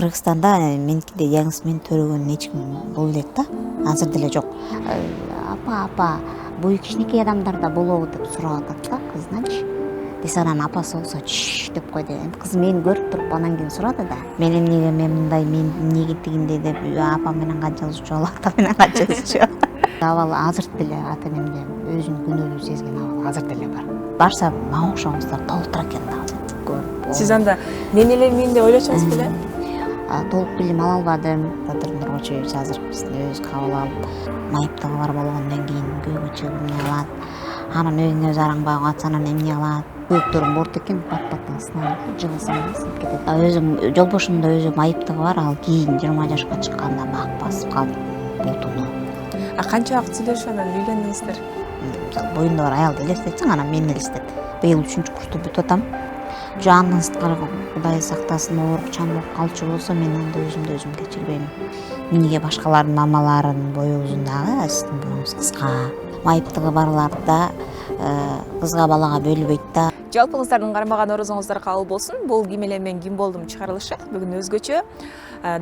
Кыргызстанда меникиде диагноз төрөгөн эч ким болбой элек да. Азыр деле жок. Апа, бою кичинекей адамдарда болобу деп сурап атат да кызынанчы. Биз анан апасы болсо чш деп койду. Эми кыз мени көрүп туруп анан кийин сурады да. Мен эмнеге мен мындай, мен эмнеге тигиндей деп апам менен канчалышчу болуп, ата менен канчалышчу. Абал азыр деле ата энемде өзүнүн күнөөлүү сезген абал азыр деле бар. Барса мага окшогонсуздар толтура экен да. Көрүп. Сиз анда мен эле мен деп ойлочуңуз беле? Толук билим ала албадым. Батыр Нургочевич азыр бизди өзү кабыл алып, майыптыгы бар болгондон кийин көйгө чыгып эмне алат. Анан өзүнө өзү араңбай калса анан эмне алат. Көйгөктөрүм борт экен, бат-баттан сыналып, жылысам сынып кетет. Өзүм жолбошумда өзү майыптыгы бар, ал кийин 20 жашка чыкканда бак басып калып бутуну. Канча убакыт сүйлөшүп анан үйлөндүңүздөр? Боюнда бар аялды элестетсең, анан мени элестет. Быйыл 3-курсту бүтүп атам. Андан сырткары Кудай сактасын, оорукчан болуп калчу болсо мен анда өзүмдү өзүм кечирбейм. Мениге башкалардын мамаларын бою узун дагы, сиздин боюңуз кыска. Майыптыгы барларда кызга балага бөлүбөйт да. Жалпыңыздардын кармаган орозуңуздар кабыл болсун. Бул Ким эле мен ким болдум чыгарылышы бүгүн өзгөчө.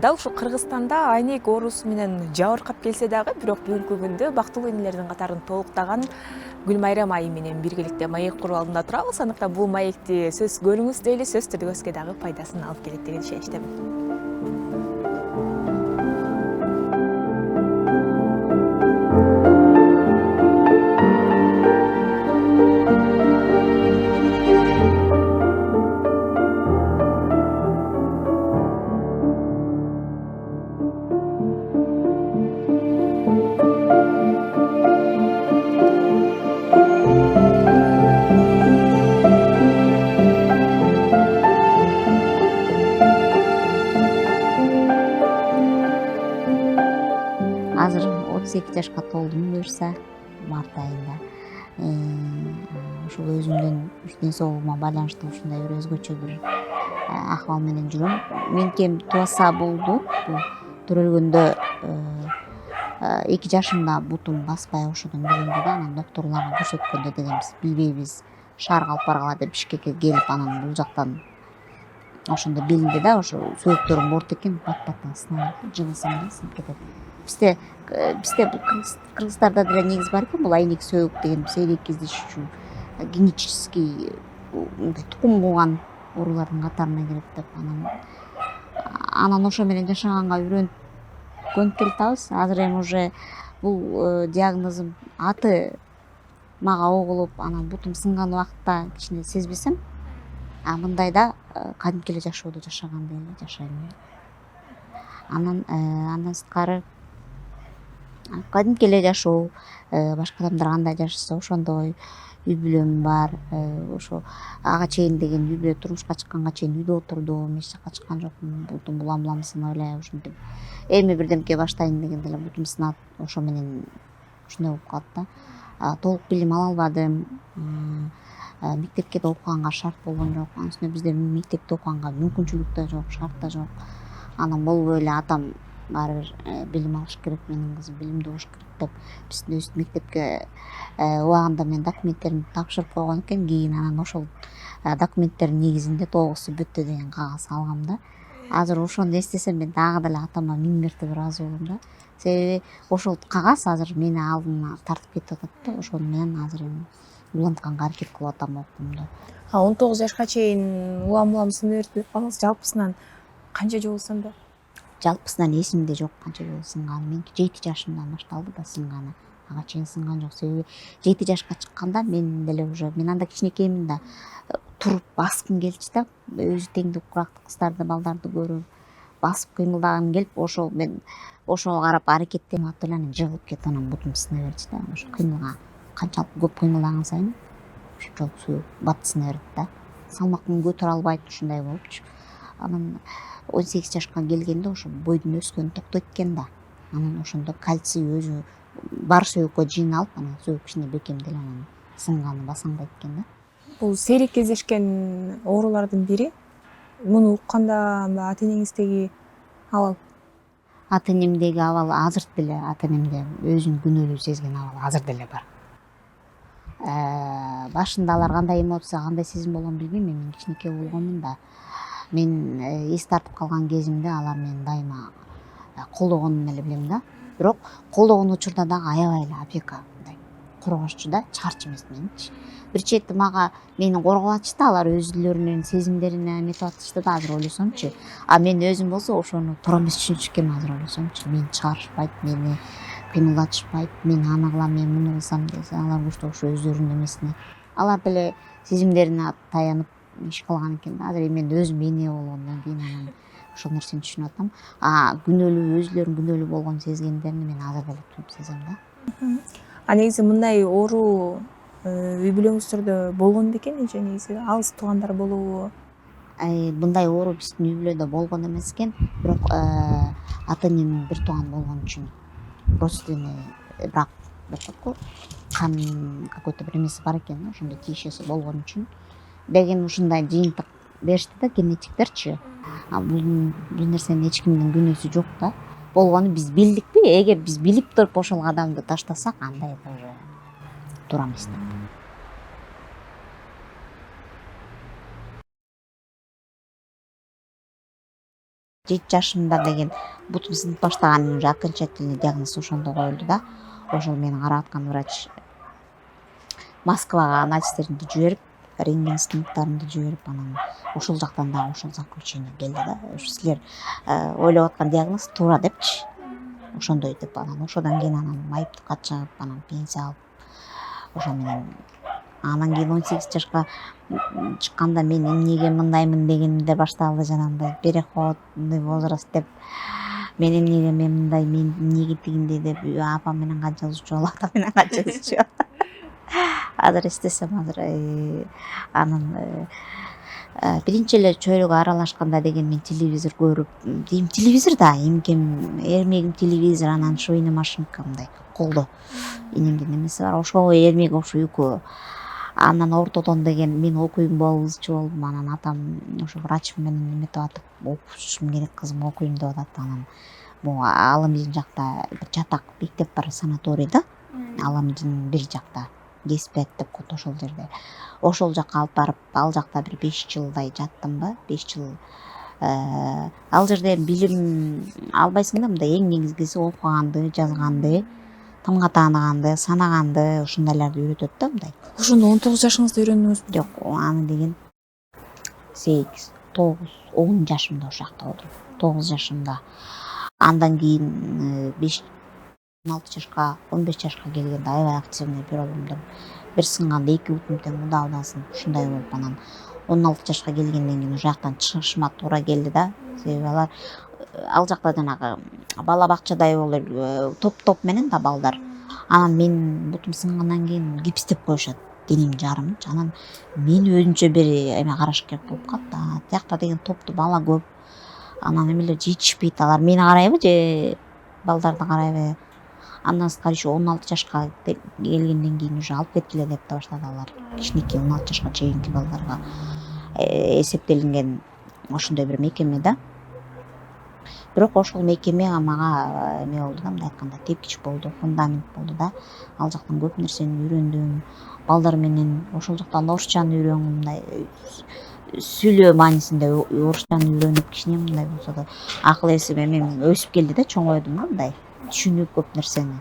Дал ушул Кыргызстанда айнек оорусу менен жабыркап келсе дагы, бирок бүгүнкү күндө бактылуу энелердин катарын толуктаган Гүлмайрам айы менен биргеликте маек куруп алдында турабыз. Андыктан бул маекти сөз көрүңүз дейли, сөз түрдө өзгө дагы пайдасын алып келет деген ишеничтемин. Азыр 32 жашка толдум буюрса, март айында. Ушул өзүмдүн ден соолугума байланыштуу ушундай бир өзгөчө бир акыбал менен жүрөм. Менин туаса болду. Бул төрөлгөндө 2 жашымда бутум баспай ошодон билинди да, анан докторлорго көрсөткөндө дегем биз билбейбиз, шаар калып баргыла деп Бишкекке келип, анан бул жактан ошондо билинди да, ошо сөөктөрүм борт экен, бат-баттан сыналып, жылысам сынып кетет. Бизде бул Кыргыздарда деле негиз бар экен, бул айнек сөөк деген сейрек кездешүүчү генетический тукум кууган оорулардын катарына кирет деп, анан ошо менен жашаганга көнүп келатабыз. Азыр эми уже бул диагнозум аты мага угулуп, анан бутум сынган убакытта кичине сезбесем, мындайда кадимки эле жашоодо жашагандай эле жашайм. Андан сырткары кадимки эле жашоо, башка адамдар кандай жашаса ошондой үй бүлөм бар. Ошо ага чейин деген үй бүлө турмушка чыкканга чейин үйдө отурдум, эч жака чыккан жокмун. Бутум булам сынып эле ушинтип эми бирдемке баштайын дегенде эле бутум сынат, ошо менен ушундай болуп калат да. Толук билим ала албадым. Мектепке да окуганга шарт болгон жок. Анын үстүнө бизде мектепте окуганга мүмкүнчүлүк да жок, шарт да жок. Анан болбой эле атам баары бир билим алыш керек, менин кызым билимдүү болуш керек деп биздин өз мектепке убагында мен документтеримди тапшырып койгон экен. Кийин анан ошол документтердин негизинде 9 бүттү деген кагаз алгам да. Азыр ошону эстесем мен дагы деле атама 1000 мерте ыраазы болом да. Себеби ошол кагаз азыр мени алдына тартып кетип атат да. Ошол менен азыр эми улантканга аракет кылып атам окуумду. 19 жашка чейин улам сынып берип калдыңыз. Жалпысынан канча жолу сынды? Жалпысынан эсимде жок канча жолу сынганы. Меники 7 жашымдан башталды да сынганы. Ага чейин сынган жок. Себеби 7 жашка чыкканда мен деле уже мен анда кичинекеймин да, туруп баскым келчү да. Өзү теңдик курактуу кыздарды, балдарды көрүп басып кыймылдагым келип, ошол мен ошого карап аракеттенип атып эле анан жыгылып кетип, анан бутум сына берчү да. Ошо кыймылга канчалык көп кыймылдаган сайын ошончолук сөөк бат сына берет да. Салмакын көтөрө албайт, ушундай болупчу. Анан 18 жашка келгенде ошо бойдун өскөнү токтойт экен да. Анан ошондо кальций өзү бар сөөккө жыйналып, анан сөөк кичине бекемделип, анан сынганы басаңдайт экен да. Бул сейрек кездешкен оорулардын бири. Муну укканда ата энеңиздеги абал? Ата энемдеги абал азыр деле, ата энемде өзүнүн күнөөлүү сезген абал азыр деле бар. Башында алар кандай эмоция, кандай сезим болгонун билбейм, мен кичинекей болгонмун да. мен эс тартып калган кезимде алар мени дайыма колдогонун эле билем да. Бирок колдогон учурда дагы аябай эле опека мындай коргошчу да, чыгарчу эмес меничи. Бир чети мага мени коргоп атышты, алар өзүлөрүнүн сезимдерине эметип атышты да азыр ойлосомчу. А мен өзүм болсо ошону туура эмес түшүнчү экенмин азыр ойлосомчу. Мени чыгарышпайт, мени кыймылдатышпайт, мен аны кылам, мен муну кылсам десе, алар ошто ошо өзүлөрүнүн эмесине алар деле сезимдерине таянып иш кылган экен да. Азыр мен өзүм эне болгондон кийин анан ошол нерсени түшүнүп атам. А күнөөлүү өзүлөрүнүн күнөөлүү болгонун сезгендерин мен азыр деле туюп сезем да. А негизи мындай оору үй бүлөңүздөрдө болгон бекен же негизи алыс туугандар болобу? Мындай оору биздин үй бүлөдө болгон эмес экен, бирок ата энемдин бир тууганы болгон үчүн родственный брак деп коет го, кан какой-то бир эмеси бар экен, ошондой тиешеси болгон үчүн деген ушундай жыйынтык беришти да генетиктерчи. Бул нерсенин эч кимдин күнөөсү жок да. Болгону биз билдикпи? Эгер биз билип туруп ошол адамды таштасак, андай уже туура эмес да. 7 жашымда деген бутум сынып баштаган уже окончательный диагноз ошондо коюлду да. Ошол мени карап аткан врач Москвага анализдеримди жиберип, рентген снимктеримди жиберип, анан ошол жактан дагы ошол заключение келди да. Ушу силер ойлоп аткан диагноз туура депчи. Ошондой деп анан ошодон кийин анан майыптыкка чыгып, анан пенсия алып, ошо менен анан кийин 18 жашка чыкканда мен эмнеге мындаймын дегенде башталды, жанагындай переходный возраст деп. Мен эмнеге мындай, мен эмнеге тигиндей деп апам менен канчалышчу болуп, атам менен канчалышчу. Азыр эстесем азыр анан биринчи эле чөйрөгө аралашканда деген мен телевизор көрүп, дейм телевизор да, эмкем эрмегим телевизор, анан швейный машинка мындай колдо энемдин эмеси бар, ошого эрмек ошо экөө. Анан ортодон деген мен окуйм болчу болдум, анан атам ошо врач менен эметип атып, окушум керек кызым, окуйм деп атат. Анан могу Аламжин жакта бир жатак мектеп бар, санаторий да, Аламжин бир жакта, Деспет деп коет ошол жерде. Ошол жакка алып барып, ал жакта бир 5 жылдай жаттым ба, 5 жыл. Ал жерде билим албайсың да, мындай эң негизгиси окуганды, жазганды, тымга тааныганды, санаганды, ушундайларды үйрөтөт да мындай. Ошондо 19 жашыңызда үйрөндүңүзбү? Жок, аны деген 8, 9, 10 жашымда ошол жакта болдум. 9 жашымда. Андан кийин 16 жашка, 15 жашка келгенде аябай активный переломдор. Бир сынганда 2 бутум тең удалдасын, ушундай болуп, анан 16 жашка келгенден кийин ошол жактан чыгышыма туура келди да. Себеби алар ал жакта жанагы бала бакчадай болуп, топ менен да балдар. Анан мен бутум сынгандан кийин гипстеп коюшат, денем жарымчы. Анан мен өзүнчө бир эме караш керек болуп калды. Тиякта деген топту бала көп. Анан эмелер жетишпейт, алар мени карайбы же балдарды карайбы. Андан сырткары еще 16 жашка келгенден кийин уже алып кеткиле деп да баштады алар. Кичинекей 16 жашка чейинки балдарга эсептелинген ошондой бир мекеме да. Бирок ошол мекеме мага эме болду да, мындай айтканда тепкич болду, фундамент болду да. Ал жактан көп нерсени үйрөндүм. Балдар менен ошол жактан орусчаны үйрөнгөм, мындай сүйлөө маанисинде орусчаны үйрөнүп, кичине мындай болсо да акыл эсим эмем өсүп келди да, чоңойдум да мындай. Түшүнүп көп нерсени.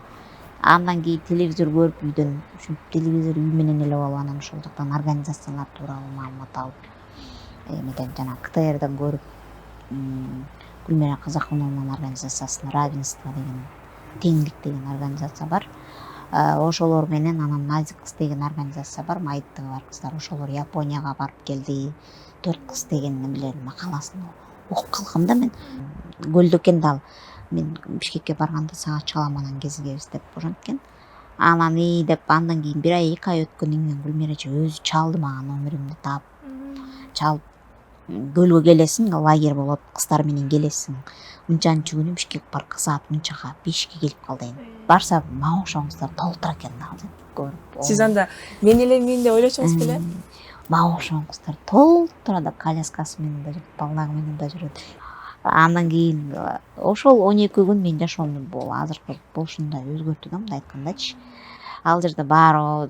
Андан кийин телевизор көрүп үйдөн, ушинтип телевизор үй менен эле болуп, анан ошол жактан организациялар тууралуу маалымат алып, эмеден жана КТРден көрүп, Гүлмира Казакунованын организациясын, равенство деген, теңдик деген организация бар. Ошолор менен анан Назик кыз деген организация бар, майыптыгы бар кыздар. Ошолор Японияга барып келди. 4 кыз деген немелерин макаласын окуп калгам да мен. Көлдө экен да ал. Мен Бишкекке барганда сага чыгалам анан кезигебиз деп ошенткен. Анан деп андан кийин 1 ай 2 ай өткөндөн кийин Гүлмирачы өзү чалды мага, номеримди таап чалып, көлгө келесиң, лагерь болот, кыздар менен келесиң. Мынчанчы күнү Бишкек паркка саат мынчага 5ке келип кал дейм. Барса мага окшогоңуздар толтура экен да көрүп. Сиз анда мен эле мен деп ойлочуңуз беле? Мага окшогоңуздар толтура да коляскасы менен да жүрүп, балдагы менен да жүрөт. Андан кийин ошол 12 күн мен жашоомду азыркы болушундай өзгөртү да, мындай айткандачы. ал жерде баары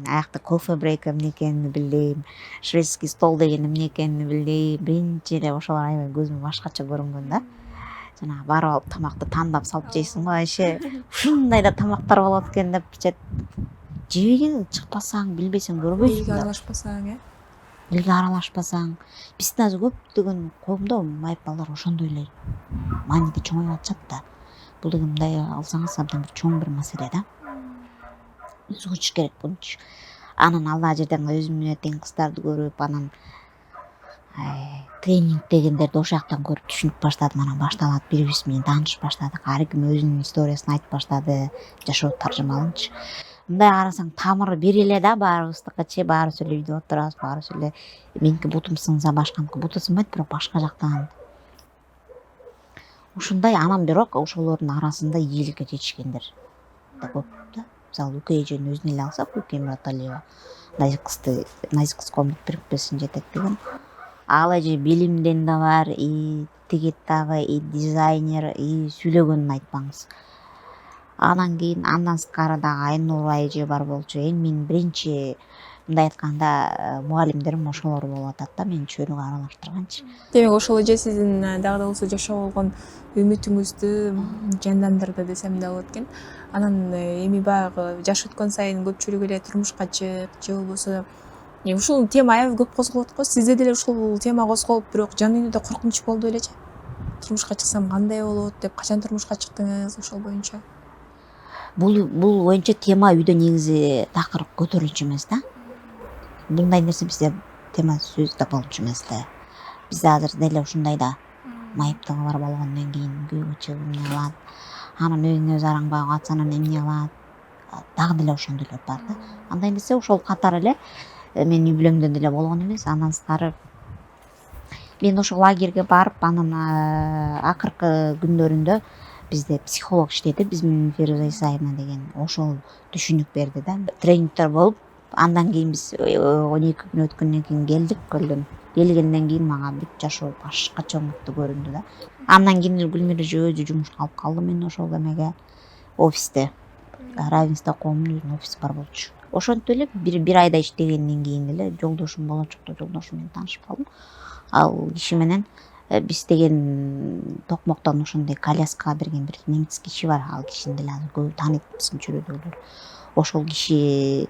аякта кофе брейк эмне экенин билдим, шведский стол деген эмне экенин билдим. Биринчи эле ошолор аябай көзүмө башкача көрүнгөн да. Жанагы барып алып тамакты тандап салып жейсиң го, вообще ушундай да тамактар болот экен деп жебеген чыкпасаң, билбесең көрбөйсүң элге да. аралашпасаң, Элге аралашпасаң, биздин азыр көптөгөн коомдо майып балдар ошондой эле мааниде чоңоюп атышат да. Бул деген мындай алсаңыз абдан бир чоң бир маселе да. Өзгөчүш керек бунчу. Анан ал жерден өзүмө тең кыздарды көрүп, анан тренинг дегендерди ошол жактан көрүп түшүнүп баштадым. Анан башталат, бири бирибиз менен таанышып баштадык. Ар ким өзүнүн историясын айтып баштады. Жашоо таржымалынчы. Мындай карасаң тамыры бир эле да, баарыбыздыкычы, баарыбыз эле үйдө отурабыз, баарыбыз эле меники бутум сынса башканыкы буту сынбайт, бирок башка жактан ушундай. Анан бирок ошолордун арасында ийгиликке жетишкендер да көп да. Мисалы Үкөй эжени өзүнө эле алсак, Үкөй Мураталиева Назик кыз коомдук бирикмесинин жетектеген. Ал эже билимден да бар, и тигит дагы, и дизайнер, и сүйлөгөнүн айтпаңыз. Андан сырткары дагы Айнур эже бар болчу. Эң менин биринчи мындай айтканда мугалимдерим ошолор болуп атат да, мени чөйрөгө аралаштырганчы. Демек ошол эже сиздин дагы да болсо жашоо болгон үмүтүңүздү жандандырды десем да болот экен. Анан эми баягы жаш өткөн сайын көпчүлүк эле турмушка чык же болбосо ушул тема аябай көп козголот го. Сизде деле ушул тема козголуп, бирок жан дүйнөдө коркунуч болду белечи. Турмушка чыксам кандай болот деп, качан турмушка чыктыңыз ошол боюнча? Бул боюнча тема үйдө негизи такырып көтөрүлчү эмес да. Мындай нерсе бизде тема сөз да болчу эмес да. Бизде азыр деле ушундай да майыптыгы бар болгондон кийин күйөөгө чыгып эмне кылат, анан өзүнө өзү араңбай калса анан эмне кылат, дагы деле ошондойлор бар да. Андай нерсе ошол катары эле менин үй бүлөмдө деле болгон эмес. Андан сырткары мен ошол лагерьге барып, анан акыркы күндөрүндө бизде психолог иштеди, биз менен Феруза Исаевна деген. Ошол түшүнүк берди да. Тренингдер болуп, андан кийин биз 12 күн өткөндөн кийин келдик көлдөн. Келгенден кийин мага бүт жашоо башкача өңүттүү көрүндү да. Андан кийин эле Гүлмира өзү жумушка алып калды мени ошол эмеге, офисте. Равенство коомунун офиси бар болчу. Ошентип эле бир айда иштегенден кийин эле жолдошум, болочокто жолдошум менен таанышып калдым. Ал киши менен биз деген Токмоктон ошондой коляска берген бир немец киши бар. Ал кишини деле азыр көбү тааныйт биздин чөйрөдөгүлөр. Ошол киши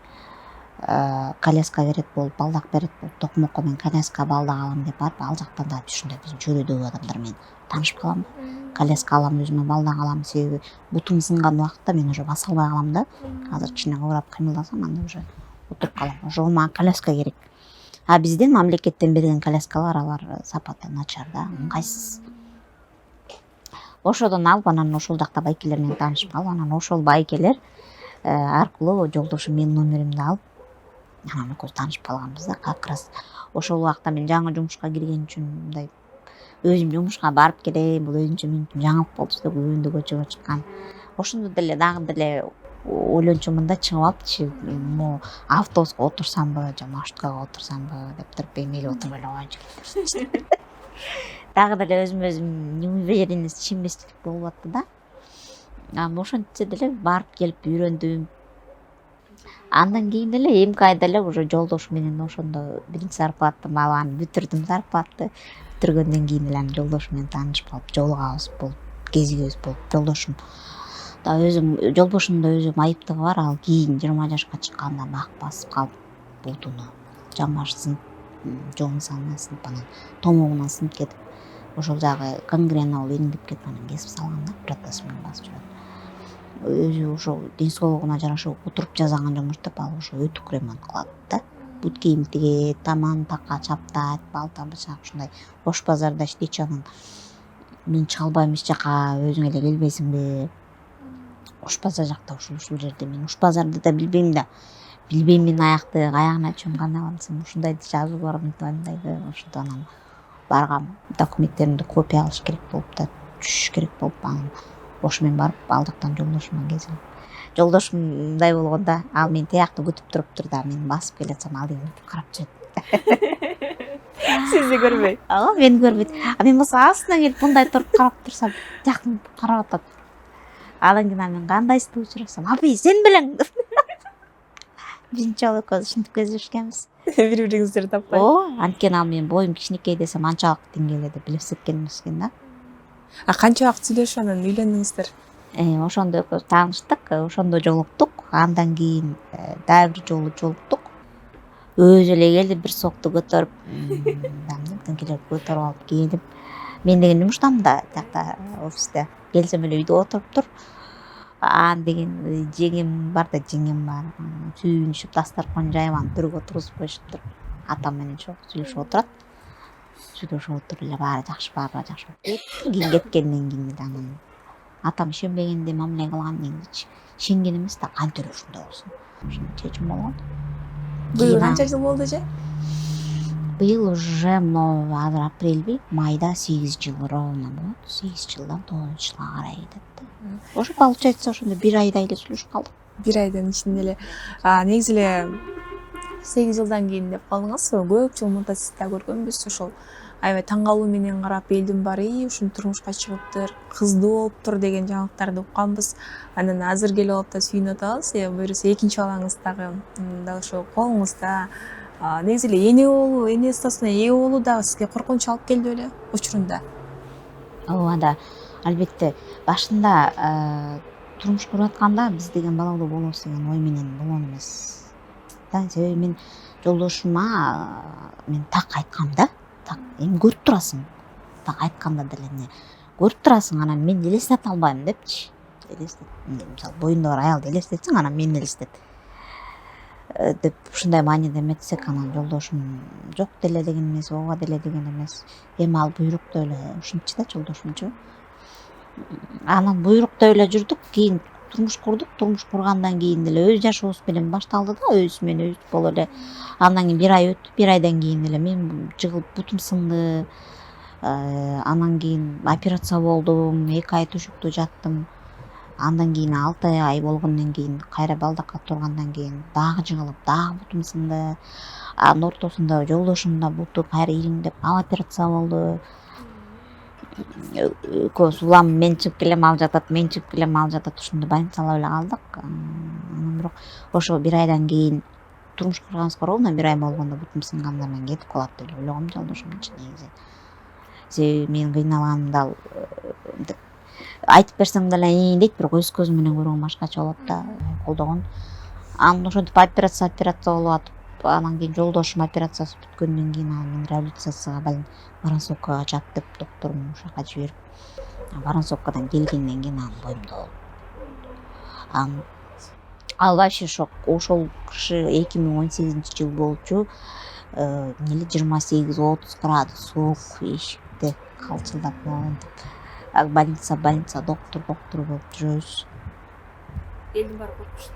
коляска берет болуп, балдак берет болуп, Токмокко мен коляска балдак алам деп барып, ал жактан да ушундай биздин чөйрөдөгү адамдар менен таанышып калам. Коляска алам, өзүмө балдак алам, себеби бутум сынган убакытта мен уже баса албай калам да. Азыр кичине кыбырап кыймылдасам анда уже отуруп калам. Ошого мага коляска керек. А биздин мамлекеттен берген коляскалар алар сапаты начар да, ыңгайсыз. Ошодон алып, анан ошол жакта байкелер менен таанышып калып, анан ошол байкелер аркылуу жолдошум менин номеримди алып, анан экөөбүз таанышып калганбыз да. Как раз ошол убакта мен жаңы жумушка кирген үчүн мындай өзүм жумушка барып келем, бул өзүнчө мен үчүн жаңылык болчу да, күбөндө көчөгө чыккан. Ошондо деле дагы деле ойлончумун да, чыгып алыпчы, автобуска отурсамбы же маршруткага отурсамбы деп туруп, мейли отурбай эле койчу. Дагы деле өзүм неуверенность, ишенбестик болуп атты да. Ошентсе деле барып келип үйрөндүм. Андан кийин эле эмки айда эле уже жолдошум менен ошондо биринчи зарплатамды алам, бүтүрдүм зарплатты. Бүтүргөндөн кийин эле анан жолдошум менен таанышып калып, жолугабыз болуп, кезигибиз болуп, жолдошум да жолдошумдун да өзү майыптыгы бар. Ал кийин 20 жашка чыкканда бак басып калып, бутуну жамбаш сынып, жоң салынып, анан томогунан сынып кетип, ошол жагы гангрена болуп ириңдеп кетип, анан кесип салган да, протез менен басып жүрөт. Өзү ошол ден соолугуна жараша отуруп жасаган жумуш деп, ал ошо өтүк ремонт кылат да. Бут кийим тигет, таман така чаптайт, балта бычак ушундай. Ош базарда иштейчү. Анан мен чыга албайм эч жака, өзүң эле келбейсиңби? Ош базар жакта ушул жерде мен Ош базарды да билбейм да. Билбейм мен аягына чөм кандай кылам десем, ушундайды жазуу бар мындайды. Ошондо анан баргам, документтеримди копия алыш керек болуп да, түшүш керек болуп, анан ошо менен барып ал жактан жолдошумдан кезип. Жолдошум мындай болгондо, ал мени тиякта күтүп туруптур да, мен басып келатсам ал карап жүрөт. Сизди көрбөй. Мени көрбөйт. Мен болсо астынан келип мындай туруп карап турсам, тияктан карап атат. Анан кийин мен кандайсызды учурасам, апай сен белең. биринчи жолу экөөбүз ушинтип кездешкенбиз. бири бириңиздерди таппай. Анткени ал менин боюм кичинекей десем анчалык деңгээлде билип эсепткен эмес экен да. Канча убакыт сүйлөшүп анан үйлөндүңүздөр? Ошондо экөөбүз тааныштык, ошондо жолуктук. Андан кийин дагы бир жолу жолуктук. Өзү эле келип бир сокту көтөрүп, теңкелеп көтөрүп алып келип, мен деген жумуштамын да, тиякта офисте. Келсем эле үйдө отуруптур. Деген жеңем бар. Сүйүнүшүп, дасторкон жайып, анан төргө отургузуп коюшуптур. Атам менен сүйлөшүп отурат. Сүйлөшүп отуруп эле баары жакшы болуп кийин кеткенден кийин эле анан атам ишенбегенди мамиле кылган негизи. Ишенген эмес да, кантип ушундай болсун. Ошондой чечим болгон. Быйыл канча жыл болду же? Быйыл уже могу азыр апрелби, майда 8 жыл ровно болот. 8 жылдан 9 жылга карай кетет да. Ошо получается ошондо 1 айдай эле сүйлөшүп калдык. 1 айдын ичинде эле. Негизи эле 8 жылдан кийин деп калдыңыз. Көп жыл мундасызда көргөнбүз. Ошол аябай таң калуу менен карап, элдин баары ушун турмушка чыгыптыр, кыздуу болуптур деген жаңылыктарды укканбыз. Анан азыр келип алып да сүйүнүп атабыз. Буюрса экинчи балаңыз дагы ошо колуңузда. Негизи эле эне статусуна ээ болуу дагы сизге коркунуч алып келди беле учурунда? Ооба да, албетте. Башында турмуш куруп атканда биз деген балалуу болобуз деген ой менен болгон эмес. Себеби мен жолдошума мен так айткам да. Так, эми көрүп турасың. Так айтканда деле эмне көрүп турасың, анан мен элестете албайм депчи. Мисалы боюнда бар аялды элестетсең, анан мени элестет. Деп ушундай мааниде эметсек, анан жолдошум жок деле деген эмес, ооба деле деген эмес. Эми ал буйрукту эле ушинтчи да жолдошумчу. Анан буйрукту эле жүрдүк, кийин турмуш курдук. Турмуш кургандан кийин эле өз жашообуз менен башталды да, өзүбүз менен өзүбүз болуп эле. Андан кийин 1 ай өттү, 1 айдан кийин эле мен жыгылып бутум сынды. Анан кийин операция болдум, 2 ай төшөктө жаттым. Андан кийин 6 ай болгондон кийин кайра балдакка тургандан кийин дагы жыгылып, дагы бутум сынды. Анын ортосунда жолдошумдун буту кайра ириңдеп, ал операция болду. Экөөбүз улам мен чыгып келем, ал жатат, мен чыгып келем, ал жатат. Ушунда больницалап эле калдык. Анан бирок ошо 1 айдан кийин турмуш курганыбызга ровно 1 ай болгондо бутум сынганда мен кетип калат деп ойлогом жолдошумчу негизи. Себеби мен кыйналганымды ал айтып берсең деле дейт, бирок өз көзүм менен көргөн башкача болот да, колдогон. Анан ошентип операция болуп атып, анан кийин жолдошум операциясы бүткөндөн кийин мен реабилитацияга Воронцовкага жат деп докторум ошака жиберип, Воронцовкадан келгенден кийин анын боюмда болду. Ал вообще шок. Ошол киши 2018-жыл болчу. 28-30 градус суук эшикте калчылдап больница доктор болуп жүрөбүз. Элдин баары коркушты.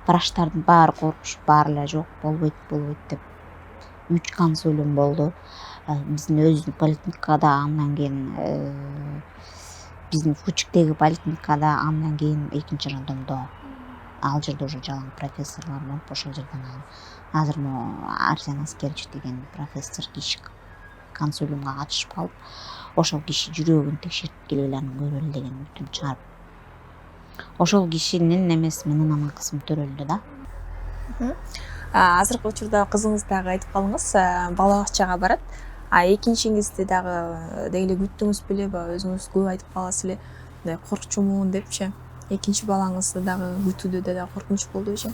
Врачтардын баары коркушуп, баары эле жок болбойт деп 3 консулум болду. Биздин өзүбүздүн поликлиникада, андан кийин биздин Фучиктеги поликлиникада, андан кийин экинчи роддомдо. Ал жерде уже жалаң профессорлор болуп, ошол жерден азыр Арсен Аскерчи деген профессор киши консулиумга катышып калып, ошол киши жүрөгүн текшертип келгиле, анан көрөлү деген бүтүм чыгарып. Ошол кишинин немеси менен анан кызым төрөлдү да. Азыркы учурда кызыңыз дагы айтып калдыңыз, бала бакчага барат. Экинчиңизди дагы деги эле күттүңүз белеби? Өзүңүз көп айтып каласыз эле, коркчумун депчи. Экинчи балаңызды дагы күтүүдө дагы коркунуч болдубу?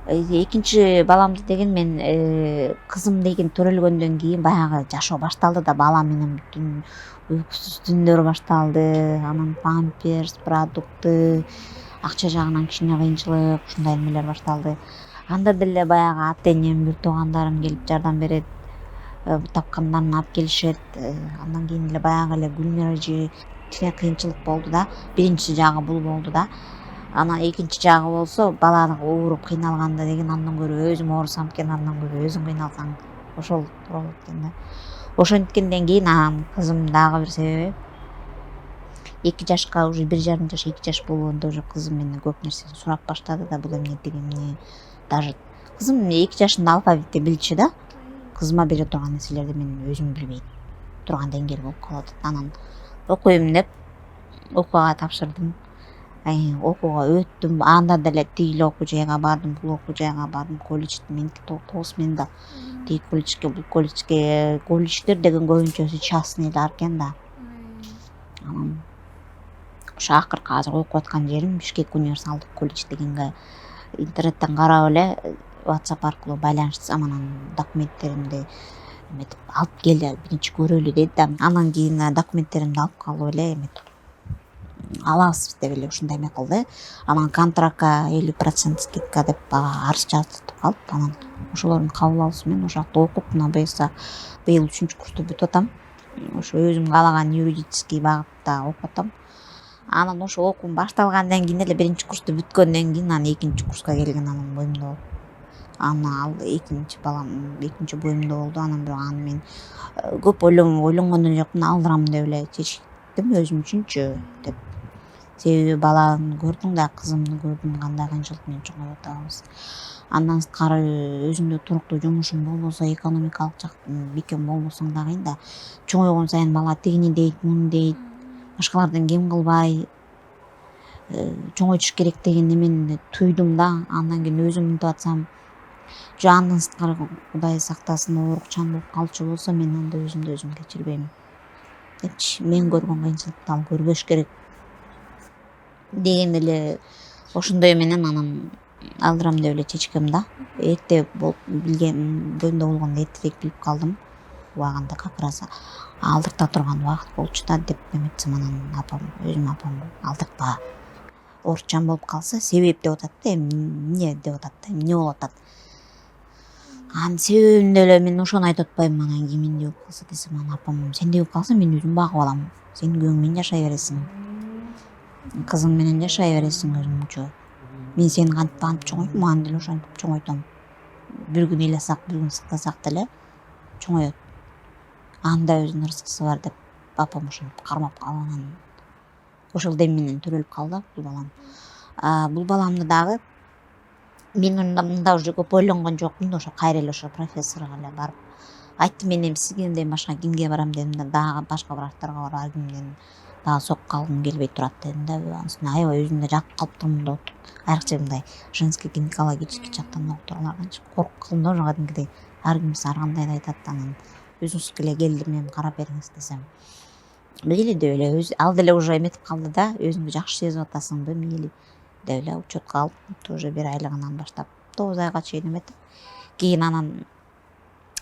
Экинчи баламды деген мен кызым деген төрөлгөндөн кийин баягы жашоо башталды да, бала менен бүтүн уйкусуз түндөр башталды. Анан памперс, продукты, акча жагынан кичине кыйынчылык, ушундай эмелер башталды. Анда деле баягы ата-энем, бир туугандарым келип жардам берет, тапкандарын алып келишет. Андан кийин эле баягы эле Гүлмиражи кичине кыйынчылык болду да. Биринчи жагы бул болду да. Анан экинчи жагы болсо, баланы ооруп кыйналганда деген андан көрө өзүм оорусам экен, андан көрө өзүң кыйналсаң ошол туура болот экен да. Ошенткенден кийин анан кызым дагы бир себеби 2 жашка, уже 1,5 жаш, 2 жаш болгондо уже кызым менден көп нерсени сурап баштады да, бул эмне деген эмне. Даже кызым 2 жашында алфавитти билчү да. Кызыма бере турган нерселерди мен өзүм билбей турган деңгээл болуп калат. Анан окуйм деп окууга тапшырдым. окууга өттүм, анда деле тигил окуу жайга бардым, бул окуу жайга бардым, колледжди меники 9 да тиги колледжге, бул колледжге, колледждер деген көбүнчөсү частныйлар экен да. Анан ошо акыркы азыр окуп аткан жерим Бишкек универсалдык колледж дегенге интернеттен карап эле WhatsApp аркылуу байланыштасам, анан документтеримди эметип алып кел, биринчи көрөлү деди да. Анан кийин документтеримди алып калып эле эметип алабыз деп эле ушундай эме кылды. Анан контрактка 50% скидка деп арыз жаздыртып алып, анан ошолордун кабыл алуусу менен ошол жакта окуп, мына буюрса быйыл 3-курсту бүтүп атам. Ошо өзүм каалаган юридический багытта окуп атам. Анан ошо окуум башталгандан кийин эле 1-курсту бүткөндөн кийин анан 2-курска келген, анан боюмда болуп. Ал экинчи балам экинчи боюмда болду. Анан бирок аны мен көп ойлонгон эле жокмун, алдырам деп эле чечтим өзүм үчүнчү деп. Себеби баланы көрдүң да, кызымды көрдүм, кандай кыйынчылык менен чоңоюп атабыз. Андан сырткары өзүңдө туруктуу жумушуң болбосо, экономикалык жактан бекем болбосоң да кыйын да. Чоңойгон сайын бала тигини дейт, муну дейт, башкалардан кем кылбай чоңойтуш керек деген эмени туйдум да. Андан кийин өзүм мынтип атсам, жо андан сырткары Кудай сактасын, оорукчан болуп калчу болсо, мен анда өзүмдү өзүм кечирбейм депчи. Мен көргөн кыйынчылыкты ал көрбөш керек деген эле ошондой менен анан алдырам деп эле чечкем да. Эрте болуп билген, боюмда болгондо эртерээк билип калдым. Убагында как раз алдырта турган убакыт болчу да деп эметсем, анан өзүм апам алдыртпа, оорукчан болуп калса себеп деп атат да, эмне деп атат да, эмне болуп атат. Анын себебин деле мен ошону айтып атпаймынбы. Анан кийин мендей болуп калса десем, анан апам сендей болуп калса мен өзүм багып алам, сен күйөөң менен жашай бересиң, кызың менен жашай бересиң өзүңчө. Мен сени кантип чоңойттум, аны деле ошентип чоңойтом. Бир күн ыйласак, бир күн сыктасак деле чоңоет. Анын да өзүнүн ырыскысы бар деп апам ошентип кармап калып, анан ошол дем менен төрөлүп калды бул балам. Бул баламды дагы мен мында уже көп ойлонгон жокмун да, ошо кайра эле ошо профессорго эле барып айттым, мен эми сизден башка кимге барам дедим да, дагы башка врачтарга барып кимден дагы сокуп калгым келбей турат дедим да. Анысы аябай өзүмдө жатып калыптырмын деп отуруп, айрыкча мындай женский гинекологический жактан доктурларданчы коркуп калдым да, ошо кадимкидей ар кимиси ар кандай да айтат. Анан өзүңүз эле келдим, эми карап бериңиз десем, мейли деп эле өзү ал деле уже эметип калды да, өзүңдү жакшы сезип атасыңбы, мейли деп эле учетко алып, тоже 1 айлыгынан баштап 9 айга чейин эметип, кийин анан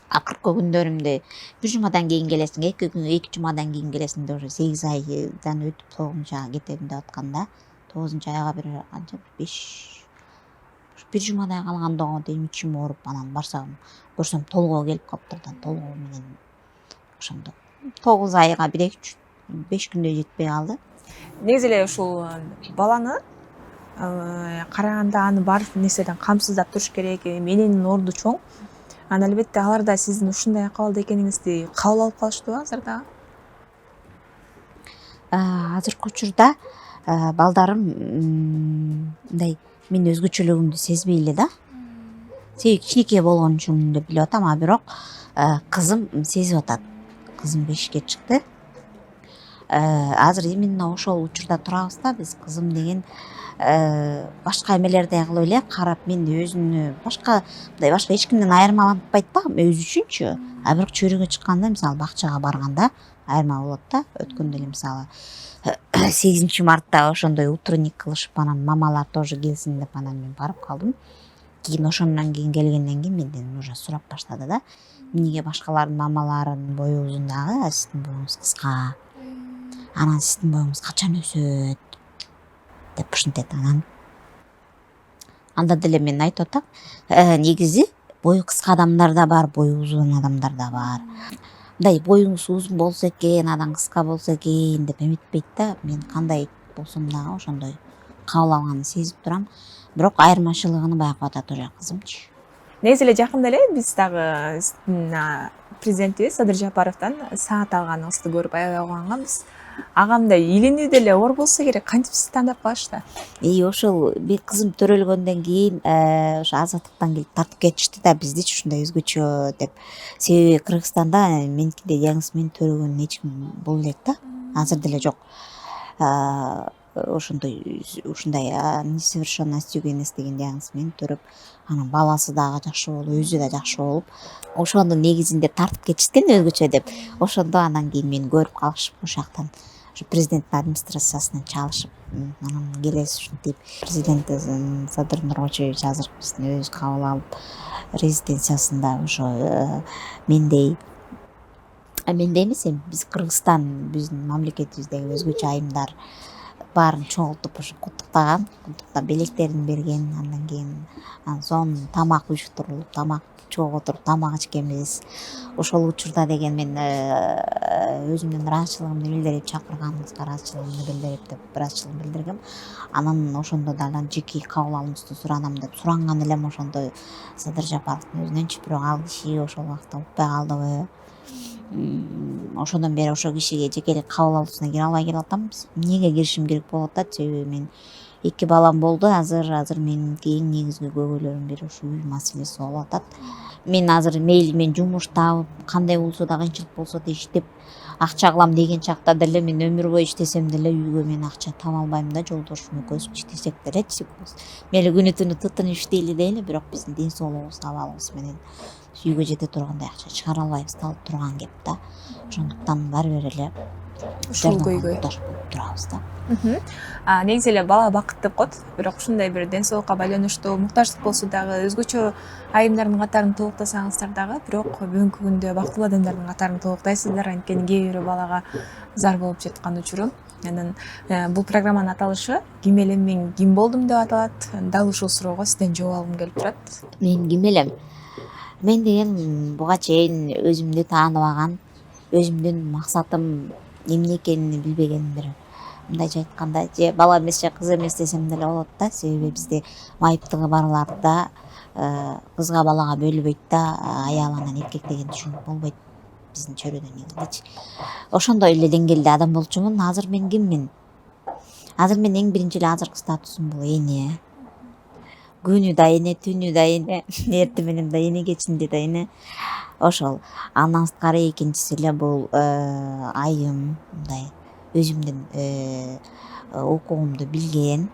акыркы күндөрүмдө 1 жумадан кийин келесиң, 2 жумадан кийин келесиң деп уже 8 айдан өтүп 9-ага кетем деп атканда, 9-айга бир канча 1 жумадай калгандо дейм ичим ооруп, анан барсам көрсөм толгоо келип калыптыр да. Толгоо менен ошондо 9 айга 5 күндөй жетпей калды. Негизи эле ушул баланы караганда аны бар нерседен камсыздап туруш керек, эненин орду чоң. Анан албетте алар да сиздин ушундай акыбалда экениңизди кабыл алып калыштыбы азыр дагы? Азыркы учурда балдарым мындай мен өзгөчөлүгүмдү сезбей эле да. Себеби кичинекей болгон үчүн деп билип атам, бирок кызым сезип атат. Кызым 5-ке чыкты. Азыр именно ошол учурда турабыз да биз. Кызым деген башка эмелердей кылып эле карап, мен өзүнү башка эч кимден айырмаланбайт да, өзү үчүнчү. Бирок чөйрөгө чыкканда, мисалы бакчага барганда айырма болот да. Өткөндө эле мисалы 8-мартта ошондой утренник кылышып, анан мамалар тоже келсин деп, анан мен барып калдым. Кийин ошондон кийин келгенден кийин менден уже сурап баштады да, эмнеге башкалардын мамаларынын бою узун дагы, сиздин боюңуз кыска, анан сиздин боюңуз качан өсөт деп ушинтет. Анан анда деле мен айтып атам, негизи бою кыска адамдар да бар, бою узун адамдар да бар. Мындай боюңуз узун болсо экен, анан кыска болсо экен деп эметпейт да. Мен кандай болсом дагы ошондой кабыл алганын сезип турам. Бирок айырмачылыгын байкап атат уже кызымчы. Негизи эле жакында эле биз дагы сиздин президентибиз Садыр Жапаровдон саат алганыңызды көрүп аябай кубанганбыз. Агамдай илинүү деле оор болсо керек, кантип сизди тандап калышты? Ошол бир кызым төрөлгөндөн кийин ошо азаттыктан келип тартып кетишти да биздичи ушундай өзгөчө деп. Себеби Кыргызстанда меникидей диагноз менен төрөгөн эч ким боло элек да. Азыр деле жок. ушундай несовершенность эмес деген диагноз менен төрөп, анан баласы дагы жакшы болуп, өзү да жакшы болуп, ошонун негизинде тартып кетишти өзгөчө деп. Ошондо анан кийин мени көрүп калышып, ошол жактан президенттин администрациясынан чалышып, анан келесиз ушинтип президент Садыр Нуркожоевич азыр биздин өзү кабыл алып, резиденциясында ошо мендей эмес, эми биз Кыргызстан, биздин мамлекетибиздеги өзгөчө айымдар баарын чогултуп ошо куттуктап белектерин берген. Андан кийин сонун тамак уюштурулуп, тамак чогуу отуруп тамак ичкенбиз. Ошол учурда деген мен өзүмдүн ыраазычылыгымды билдирип, чакырганыңызга ыраазычылыгымды билдирип деп ыраазычылыгымды билдиргем. Анан ошондо дагы жеке кабыл алуңузду суранам деп суранган элем. Ошондо Садыр Жапаровдун өзүнөнчү, бирок ал киши ошол убакта укпай калдыбы, ошондон бери ошол кишиге жекелей кабыл алуусуна кире албай келип атам. Эмнеге киришим керек болуп атат? Себеби мен 2 балам болду. Азыр меники эң негизги көйгөйлөрүм бири ушу үй маселеси болуп атат. Мен азыр мейли мен жумуш таап, кандай болсо да, кыйынчылык болсо да иштеп акча кылам деген чакта деле мен өмүр бою иштесем деле үйгө мен акча таба албайм да. Жолдошум экөөбүз иштесек делечи. Мейли күнү түнү тытын иштейли дейли, бирок биздин ден соолугубуз, абалыбыз менен үйгө жете тургандай акча чыгара албайбыз талып турган кеп да. Ошондуктан баары бир эле ушул көйгөй болуп турабыз да. Негизи эле бала бакыт деп коет, бирок ушундай бир ден соолукка байланыштуу муктаждык болсо дагы өзгөчө айымдардын катарын толуктасаңыздар дагы, бирок бүгүнкү күндө бактылуу адамдардын катарын толуктайсыздар. Анткени кээ бир балага зар болуп жаткан учуру. Анан бул программанын аталышы ким элем мен ким болдум деп аталат. Дал ушул суроого сизден жооп алгым келип турат. Мен ким элем? Мен деген буга чейин өзүмдү тааныбаган, өзүмдүн максатым эмне экенин билбеген бир, мындайча айтканда, же бала эмес же кыз эмес десем деле болот да. Себеби бизде майыптыгы барларда кызга балага бөлүнбөйт да, аял анан эркек деген түшүнүк болбойт биздин чөйрөдө негизичи. Ошондой эле деңгээлде адам болчумун. Азыр мен киммин? Азыр мен эң биринчи эле азыркы статусум бул эне. Күнү да эне, түнү да эне, эртең менен да эне, кечинде да эне. Ошол. Андан сырткары экинчиси эле бул айым, мындай өзүмдүн укугумду билген,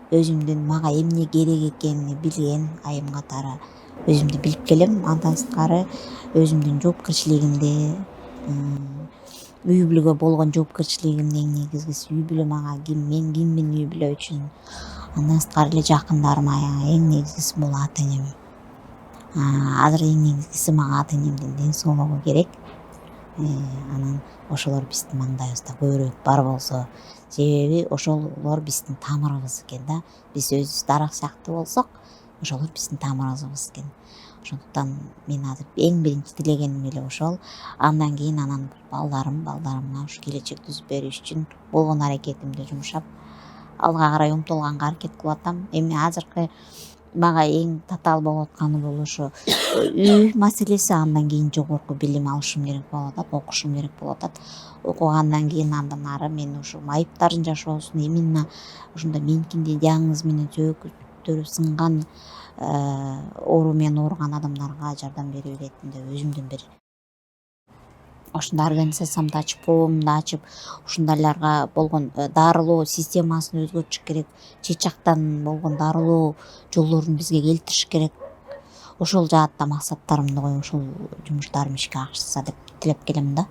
өзүмдүн мага эмне керек экенин билген айым катары өзүмдү билип келем. Андан сырткары өзүмдүн жоопкерчилигимди, үй бүлөгө болгон жоопкерчилигимди, эң негизгиси үй бүлө мага ким, мен киммин үй бүлө үчүн. Андан сырткары эле жакындарыма эң негизгиси бул ата энем. Азыр эң негизгиси мага ата энемдин ден соолугу керек. Анан ошолор биздин маңдайыбызда көбүрөөк бар болсо, себеби ошолор биздин тамырыбыз экен да. Биз өзүбүз дарак сыяктуу болсок, ошолор биздин тамырыбыз экен. Ошондуктан мен азыр эң биринчи тилегеним эле ошол. Андан кийин анан балдарымга ушу келечек түзүп бериш үчүн болгон аракетимди жумшап, алга карай умтулганга аракет кылып атам. Эми азыркы мага эң татаал болуп атканы бул ошо үй маселеси. Андан кийин жогорку билим алышым керек болуп атат, окушум керек болуп атат. Окугандан кийин андан ары мен ушу майыптардын жашоосун именно ушундай меникиндей диагноз менен сөөгүттөрү сынган, оору менен ооруган адамдарга жардам бере беретин деп өзүмдүн бир ушундай организациямды ачып, коомду ачып, ушундайларга болгон дарылоо системасын өзгөртүш керек. Чет жактан болгон дарылоо жолдорун бизге келтириш керек. Ошол жаатта максаттарымды коюп, ошол жумуштарым ишке ашса деп тилеп келем да.